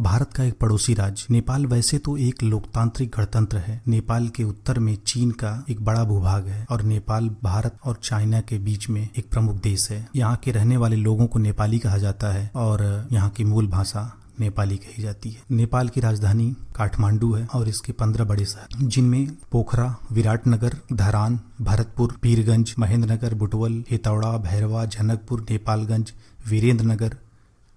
भारत का एक पड़ोसी राज्य नेपाल वैसे तो एक लोकतांत्रिक गणतंत्र है। नेपाल के उत्तर में चीन का एक बड़ा भूभाग है और नेपाल भारत और चाइना के बीच में एक प्रमुख देश है। यहाँ के रहने वाले लोगों को नेपाली कहा जाता है और यहाँ की मूल भाषा नेपाली कही जाती है। नेपाल की राजधानी काठमांडू है और इसके 15 बड़े शहर जिनमें पोखरा, विराटनगर, धरान, भरतपुर, पीरगंज, महेंद्रनगर, बुटवल, हेतौड़ा, भैरवा, जनकपुर, नेपालगंज, वीरेंद्रनगर,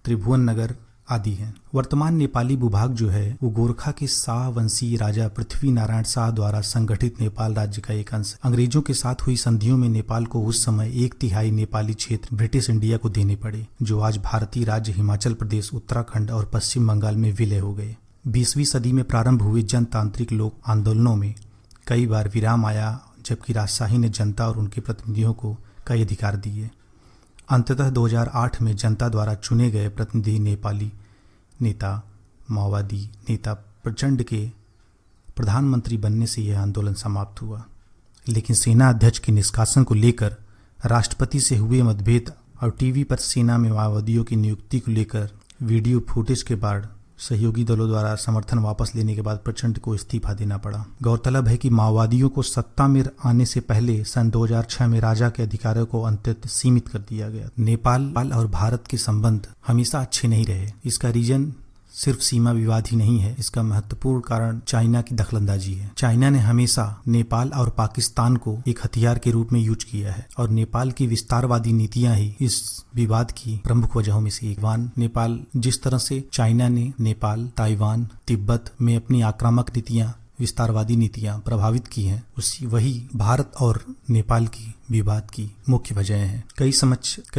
त्रिभुवन नगर आदि हैं। वर्तमान नेपाली भूभाग जो है वो गोरखा के शाह वंशीय राजा पृथ्वी नारायण शाह द्वारा संगठित नेपाल राज्य का एक अंश है। अंग्रेजों के साथ हुई संधियों में नेपाल को उस समय 1/3 नेपाली क्षेत्र ब्रिटिश इंडिया को देने पड़े, जो आज भारतीय राज्य हिमाचल प्रदेश, उत्तराखंड और पश्चिम बंगाल में विलय हो गए। 20वीं सदी में प्रारंभ हुए जनतांत्रिक लोक आंदोलनों में कई बार विराम आया, जबकि राजशाही ने जनता और उनके प्रतिनिधियों को कई अधिकार दिए। अंततः 2008 में जनता द्वारा चुने गए प्रतिनिधि नेपाली नेता माओवादी नेता प्रचंड के प्रधानमंत्री बनने से यह आंदोलन समाप्त हुआ। लेकिन सेना अध्यक्ष के निष्कासन को लेकर राष्ट्रपति से हुए मतभेद और टीवी पर सेना में माओवादियों की नियुक्ति को लेकर वीडियो फुटेज के बाद सहयोगी दलों द्वारा समर्थन वापस लेने के बाद प्रचंड को इस्तीफा देना पड़ा। गौरतलब है कि माओवादियों को सत्ता में आने से पहले सन 2006 में राजा के अधिकारों को अंततः सीमित कर दिया गया। नेपाल और भारत के संबंध हमेशा अच्छे नहीं रहे। इसका रीजन सिर्फ सीमा विवाद ही नहीं है, इसका महत्वपूर्ण कारण चाइना की दखलंदाजी है। चाइना ने हमेशा नेपाल और पाकिस्तान को एक हथियार के रूप में यूज किया है और नेपाल की विस्तारवादी नीतियां ही इस विवाद की प्रमुख वजहों में से एक। नेपाल जिस तरह से चाइना ने नेपाल, ताइवान, तिब्बत में अपनी आक्रामक नीतियां, विस्तारवादी नीतियां प्रभावित की हैं, वही भारत और नेपाल की विवाद की मुख्य वजह है। कई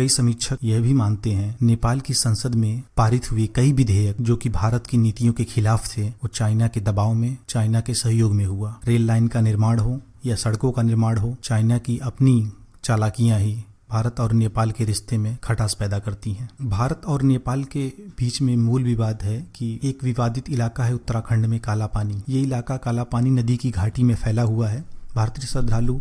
समीक्षक यह भी मानते हैं नेपाल की संसद में पारित हुए कई विधेयक जो कि भारत की नीतियों के खिलाफ थे, वो चाइना के दबाव में, चाइना के सहयोग में हुआ। रेल लाइन का निर्माण हो या सड़कों का निर्माण हो, चाइना की अपनी चालाकियां ही भारत और नेपाल के रिश्ते में खटास पैदा करती हैं। भारत और नेपाल के बीच में मूल विवाद है कि एक विवादित इलाका है उत्तराखंड में काला पानी। ये इलाका काला पानी नदी की घाटी में फैला हुआ है। भारतीय श्रद्धालु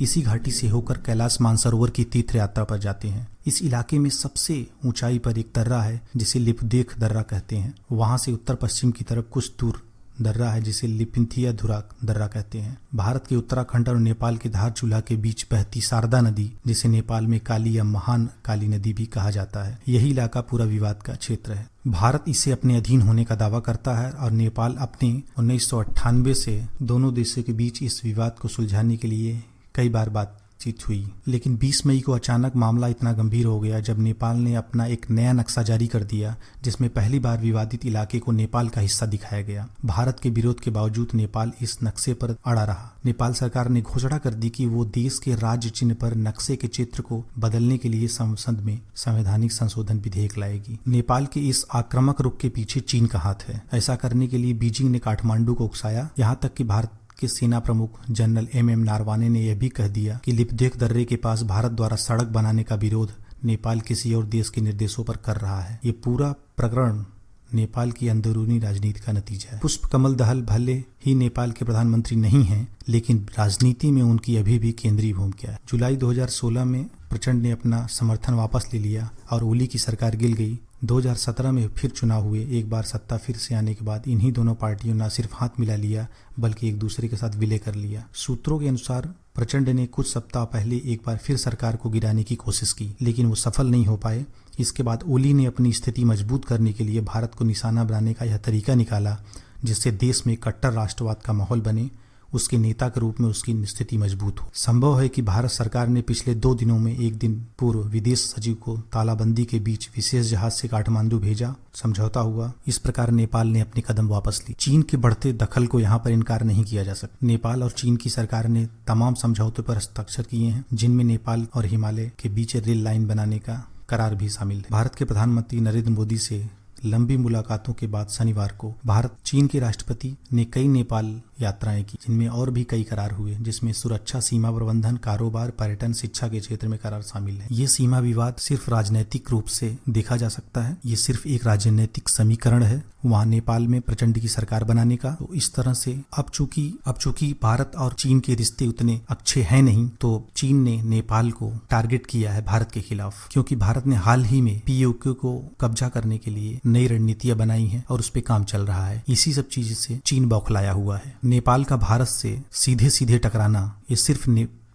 इसी घाटी से होकर कैलाश मानसरोवर की तीर्थ यात्रा पर जाते हैं। इस इलाके में सबसे ऊंचाई पर एक दर्रा है जिसे लिपदेख दर्रा कहते हैं। वहां से उत्तर पश्चिम की तरफ कुछ दूर दर्रा है जिसे लिपिंथिया धुरा दर्रा कहते हैं। भारत के उत्तराखंड और नेपाल के धारचूला के बीच बहती शारदा नदी, जिसे नेपाल में काली या महान काली नदी भी कहा जाता है, यही इलाका पूरा विवाद का क्षेत्र है। भारत इसे अपने अधीन होने का दावा करता है और नेपाल अपने 1998 से दोनों देशों के बीच इस विवाद को सुलझाने के लिए कई बार बातचीत हुई। लेकिन 20 मई को अचानक मामला इतना गंभीर हो गया जब नेपाल ने अपना एक नया नक्शा जारी कर दिया, जिसमें पहली बार विवादित इलाके को नेपाल का हिस्सा दिखाया गया। भारत के विरोध के बावजूद नेपाल इस नक्शे पर अड़ा रहा। नेपाल सरकार ने घोषणा कर दी कि वो देश के राज्य चिन्ह पर नक्शे के चित्र को बदलने के लिए संसद में संवैधानिक संशोधन विधेयक लाएगी। नेपाल के इस आक्रामक रुख के पीछे चीन का हाथ है। ऐसा करने के लिए बीजिंग ने काठमांडू को उकसाया। यहाँ तक कि भारत के सेना प्रमुख जनरल MM नारवाने ने यह भी कह दिया कि लिपदेख दर्रे के पास भारत द्वारा सड़क बनाने का विरोध नेपाल किसी और देश के निर्देशों पर कर रहा है। ये पूरा प्रकरण नेपाल की अंदरूनी राजनीति का नतीजा है। पुष्प कमल दहल भले ही नेपाल के प्रधानमंत्री नहीं हैं, लेकिन राजनीति में उनकी अभी भी केंद्रीय भूमिका है। जुलाई 2016 में प्रचंड ने अपना समर्थन वापस ले लिया और ओली की सरकार गिर गई। 2017 में फिर चुनाव हुए। एक बार सत्ता फिर से आने के बाद इन्हीं दोनों पार्टियों न सिर्फ हाथ मिला लिया बल्कि एक दूसरे के साथ विलय कर लिया। सूत्रों के अनुसार प्रचंड ने कुछ सप्ताह पहले एक बार फिर सरकार को गिराने की कोशिश की, लेकिन वो सफल नहीं हो पाए। इसके बाद ओली ने अपनी स्थिति मजबूत करने के लिए भारत को निशाना बनाने का यह तरीका निकाला जिससे देश में कट्टर राष्ट्रवाद का माहौल बने। उसके नेता के रूप में उसकी स्थिति मजबूत हो। संभव है कि भारत सरकार ने पिछले 2 दिनों में एक दिन पूर्व विदेश सचिव को तालाबंदी के बीच विशेष जहाज से काठमांडू भेजा, समझौता हुआ। इस प्रकार नेपाल ने अपने कदम वापस ली। चीन के बढ़ते दखल को यहाँ पर इनकार नहीं किया जा सकता। नेपाल और चीन की सरकार ने तमाम समझौतों पर हस्ताक्षर किए हैं, जिनमें नेपाल और हिमालय के बीच रेल लाइन बनाने का करार भी शामिल है। भारत के प्रधानमंत्री नरेंद्र मोदी से लंबी मुलाकातों के बाद शनिवार को भारत चीन के राष्ट्रपति ने कई नेपाल यात्राएं की, जिनमें और भी कई करार हुए, जिसमें सुरक्षा, सीमा प्रबंधन, कारोबार, पर्यटन, शिक्षा के क्षेत्र में करार शामिल है। ये सीमा विवाद सिर्फ राजनीतिक रूप से देखा जा सकता है। ये सिर्फ एक राजनीतिक समीकरण है वहाँ नेपाल में प्रचंड की सरकार बनाने का। तो इस तरह से अब चूंकि भारत और चीन के रिश्ते उतने अच्छे हैं नहीं, तो चीन ने नेपाल को टारगेट किया है भारत के खिलाफ, क्योंकि भारत ने हाल ही में POK को कब्जा करने के लिए नई रणनीतियां बनाई हैं और उस पर काम चल रहा है। इसी सब चीज से चीन बौखलाया हुआ है। नेपाल का भारत से सीधे सीधे टकराना ये सिर्फ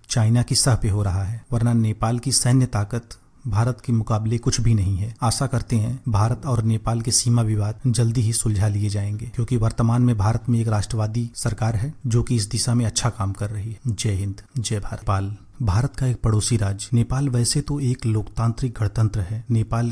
चाइना की सह पे हो रहा है, वरना नेपाल की सैन्य ताकत भारत के मुकाबले कुछ भी नहीं है। आशा करते हैं भारत और नेपाल के सीमा विवाद जल्दी ही सुलझा लिए जाएंगे, क्योंकि वर्तमान में भारत में एक राष्ट्रवादी सरकार है जो कि इस दिशा में अच्छा काम कर रही है। जय हिंद, जय भारत। नेपाल भारत का एक पड़ोसी राज्य। नेपाल वैसे तो एक लोकतांत्रिक गणतंत्र है। नेपाल